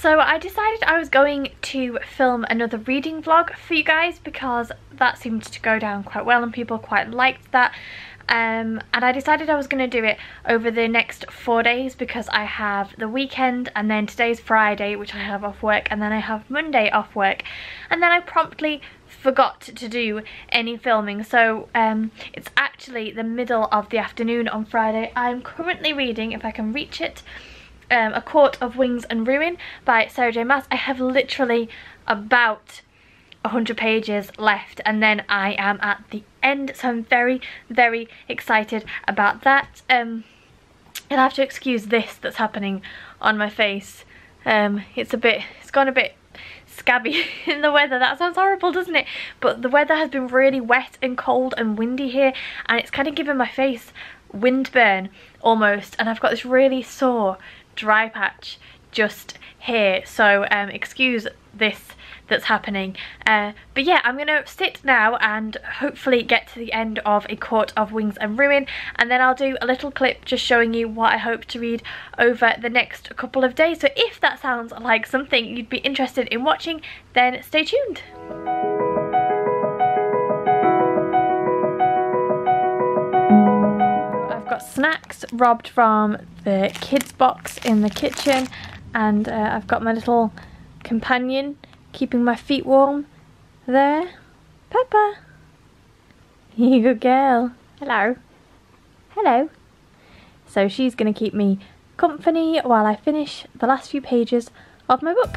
So I decided I was going to film another reading vlog for you guys because that seemed to go down quite well and people quite liked that. And I decided I was going to do it over the next 4 days because I have the weekend, and then today's Friday, which I have off work, and then I have Monday off work, and then I promptly forgot to do any filming. So it's actually the middle of the afternoon on Friday. I'm currently reading, if I can reach it, A Court of Wings and Ruin by Sarah J Maas. I have literally about 100 pages left and then I am at the end, so I'm very, very excited about that. You'll have to excuse this that's happening on my face. It's gone a bit scabby in the weather. That sounds horrible, doesn't it? But the weather has been really wet and cold and windy here, and it's kind of given my face windburn almost, and I've got this really sore dry patch just here, so excuse this that's happening. But yeah, I'm gonna sit now and hopefully get to the end of A Court of Wings and Ruin, and then I'll do a little clip just showing you what I hope to read over the next couple of days. So if that sounds like something you'd be interested in watching, then stay tuned. I've got snacks robbed from the kids box in the kitchen, and I've got my little companion keeping my feet warm there. Peppa, you good girl. Hello. Hello. So she's gonna keep me company while I finish the last few pages of my book.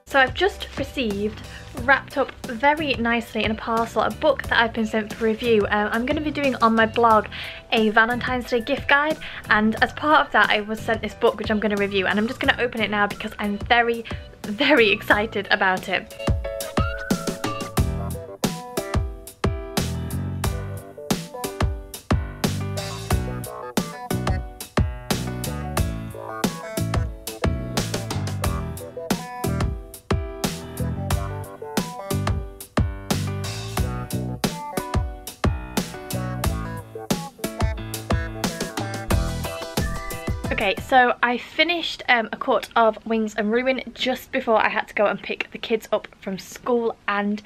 So I've just received, wrapped up very nicely in a parcel, a book that I've been sent for review. I'm going to be doing on my blog a Valentine's Day gift guide, and as part of that I was sent this book which I'm going to review, and I'm just going to open it now because I'm very, very excited about it. Okay, so I finished A Court of Wings and Ruin just before I had to go and pick the kids up from school, and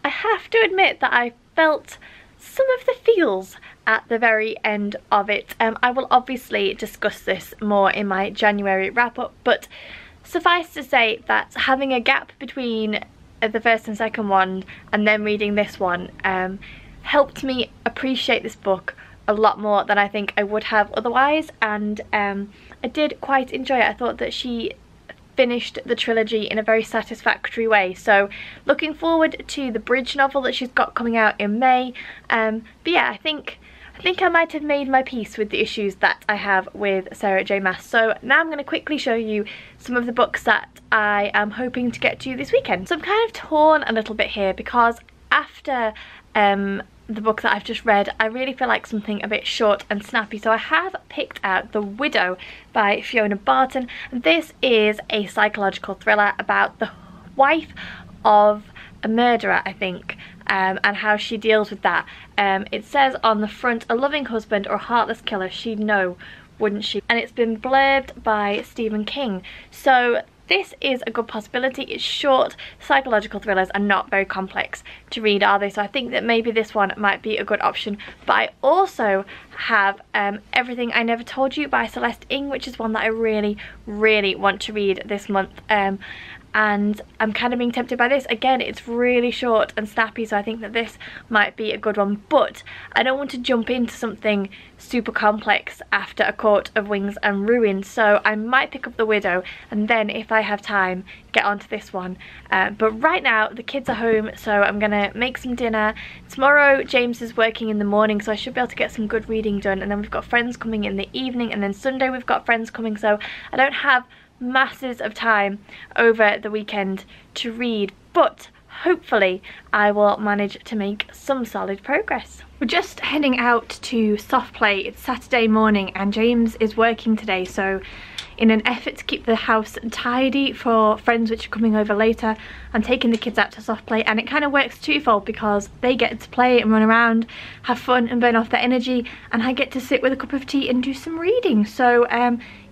I have to admit that I felt some of the feels at the very end of it. I will obviously discuss this more in my January wrap-up, but suffice to say that having a gap between the first and second one and then reading this one helped me appreciate this book a lot more than I think I would have otherwise, and I did quite enjoy it. I thought that she finished the trilogy in a very satisfactory way, so looking forward to the bridge novel that she's got coming out in May. But yeah, I think I might have made my peace with the issues that I have with Sarah J Maas. So now I'm going to quickly show you some of the books that I am hoping to get to this weekend. So I'm kind of torn a little bit here because after the book that I've just read, I really feel like something a bit short and snappy, so I have picked out The Widow by Fiona Barton. This is a psychological thriller about the wife of a murderer, I think, and how she deals with that. It says on the front, a loving husband or a heartless killer, she'd know, wouldn't she? And it's been blurbed by Stephen King. So this is a good possibility. It's short. Psychological thrillers are not very complex to read, are they? So I think that maybe this one might be a good option. But I also have Everything I Never Told You by Celeste Ng, which is one that I really, really want to read this month. And I'm kind of being tempted by this. Again, it's really short and snappy, so I think that this might be a good one, but I don't want to jump into something super complex after A Court of Wings and Ruin, so I might pick up The Widow and then, if I have time, get onto this one. But right now the kids are home, so I'm gonna make some dinner. Tomorrow James is working in the morning, so I should be able to get some good reading done, and then we've got friends coming in the evening, and then Sunday we've got friends coming, so I don't have masses of time over the weekend to read, but hopefully I will manage to make some solid progress. We're just heading out to soft play. It's Saturday morning and James is working today, so in an effort to keep the house tidy for friends which are coming over later. I'm taking the kids out to soft play, and it kind of works twofold because they get to play and run around, have fun and burn off their energy, and I get to sit with a cup of tea and do some reading. So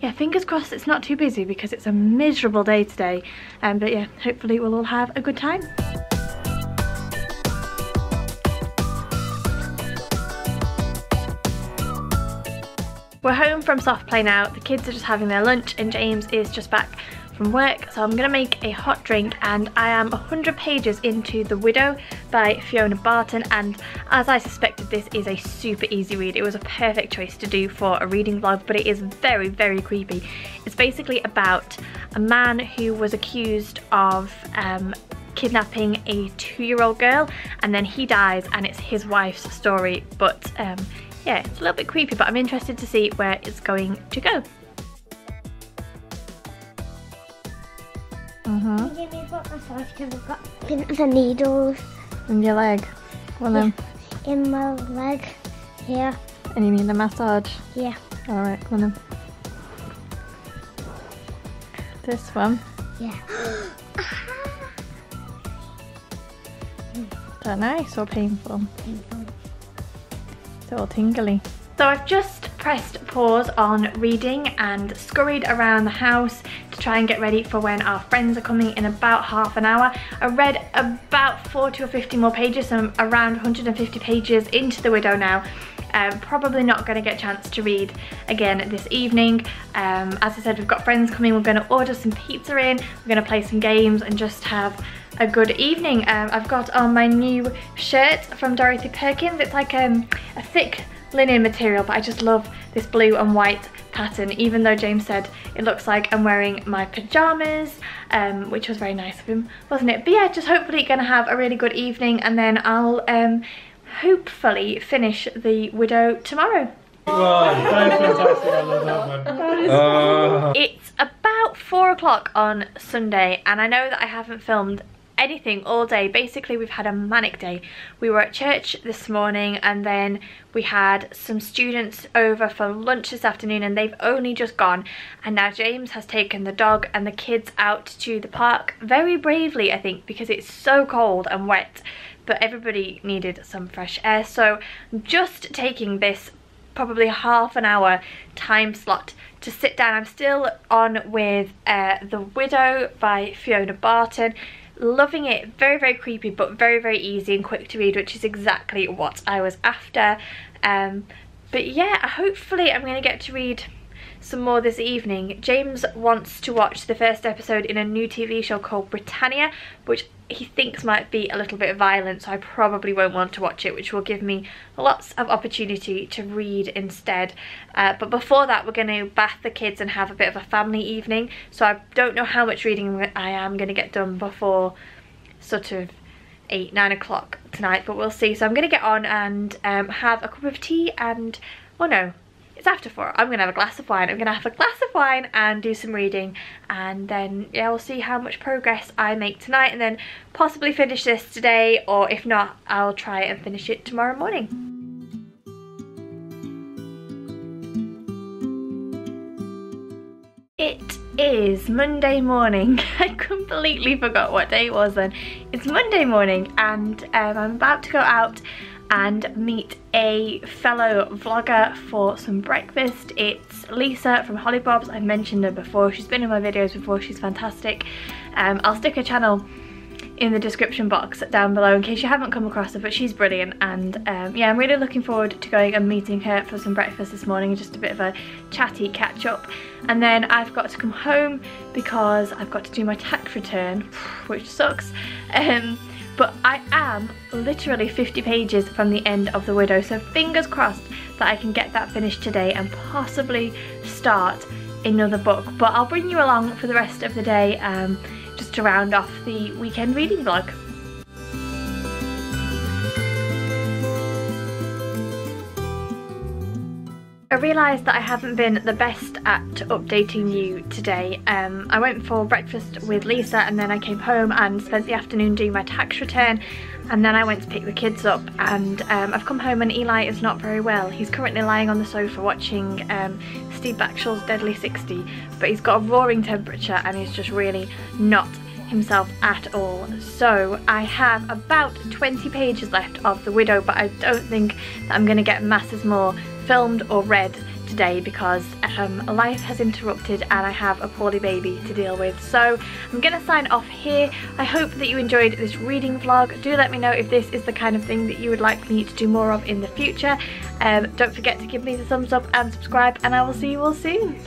yeah, fingers crossed it's not too busy because it's a miserable day today, but yeah, hopefully we'll all have a good time. We're home from soft play now. The kids are just having their lunch and James is just back from work, so I'm gonna make a hot drink, and I am 100 pages into The Widow by Fiona Barton, and as I suspected, this is a super easy read. It was a perfect choice to do for a reading vlog, but it is very, very creepy. It's basically about a man who was accused of kidnapping a 2-year-old girl, and then he dies and it's his wife's story, but yeah, it's a little bit creepy, but I'm interested to see where it's going to go. Can you give me a book massage because I've got pins and needles. In your leg? Well, yeah. In my leg. Here. And you need a massage? Yeah. Alright, come on then. This one? Yeah. Is that nice or painful? Painful. It's all tingly. So I've just pressed pause on reading and scurried around the house to try and get ready for when our friends are coming in about half an hour. I read about 40 or 50 more pages, so I'm around 150 pages into The Widow now. Probably not going to get a chance to read again this evening. As I said, we've got friends coming. We're going to order some pizza in, we're going to play some games and just have a good evening. I've got on my new shirt from Dorothy Perkins. It's like a thick linen material, but I just love this blue and white pattern, even though James said it looks like I'm wearing my pajamas, which was very nice of him, wasn't it? But yeah, just hopefully gonna have a really good evening, and then I'll hopefully finish The Widow tomorrow. That is fantastic. I love that one. It's about 4 o'clock on Sunday, and I know that I haven't filmed anything all day. Basically, we've had a manic day. We were at church this morning, and then we had some students over for lunch this afternoon, and they've only just gone, and now James has taken the dog and the kids out to the park very bravely, I think, because it's so cold and wet, but everybody needed some fresh air. So I'm just taking this probably half an hour time slot to sit down. I'm still on with The Widow by Fiona Barton. Loving it. Very, very creepy, but very, very easy and quick to read, which is exactly what I was after. But yeah, hopefully I'm going to get to read some more this evening. James wants to watch the first episode in a new TV show called Britannia, which he thinks might be a little bit violent, so I probably won't want to watch it, which will give me lots of opportunity to read instead. But before that, we're going to bath the kids and have a bit of a family evening, so I don't know how much reading I am going to get done before sort of 8-9 o'clock tonight, but we'll see. So I'm going to get on and have a cup of tea, and, well, no, it's after 4. I'm gonna have a glass of wine. I'm gonna have a glass of wine and do some reading, and then yeah, we'll see how much progress I make tonight, and then possibly finish this today, or if not, I'll try and finish it tomorrow morning. It is Monday morning. I completely forgot what day it was then. It's Monday morning, and I'm about to go out and meet a fellow vlogger for some breakfast. It's Lisa from Hollybobs. I've mentioned her before. She's been in my videos before. She's fantastic. I'll stick her channel in the description box down below in case you haven't come across her, but she's brilliant, and yeah, I'm really looking forward to going and meeting her for some breakfast this morning, just a bit of a chatty catch up. And then I've got to come home because I've got to do my tax return, which sucks. But I am literally 50 pages from the end of The Widow, so fingers crossed that I can get that finished today and possibly start another book. But I'll bring you along for the rest of the day, just to round off the weekend reading vlog. I realised that I haven't been the best at updating you today. I went for breakfast with Lisa and then I came home and spent the afternoon doing my tax return, and then I went to pick the kids up, and I've come home and Eli is not very well. He's currently lying on the sofa watching Steve Backshall's Deadly 60, but he's got a roaring temperature and he's just really not himself at all. So I have about 20 pages left of The Widow, but I don't think that I'm going to get masses more filmed or read today because life has interrupted and I have a poorly baby to deal with. So I'm going to sign off here. I hope that you enjoyed this reading vlog. Do let me know if this is the kind of thing that you would like me to do more of in the future. Don't forget to give me the thumbs up and subscribe, and I will see you all soon.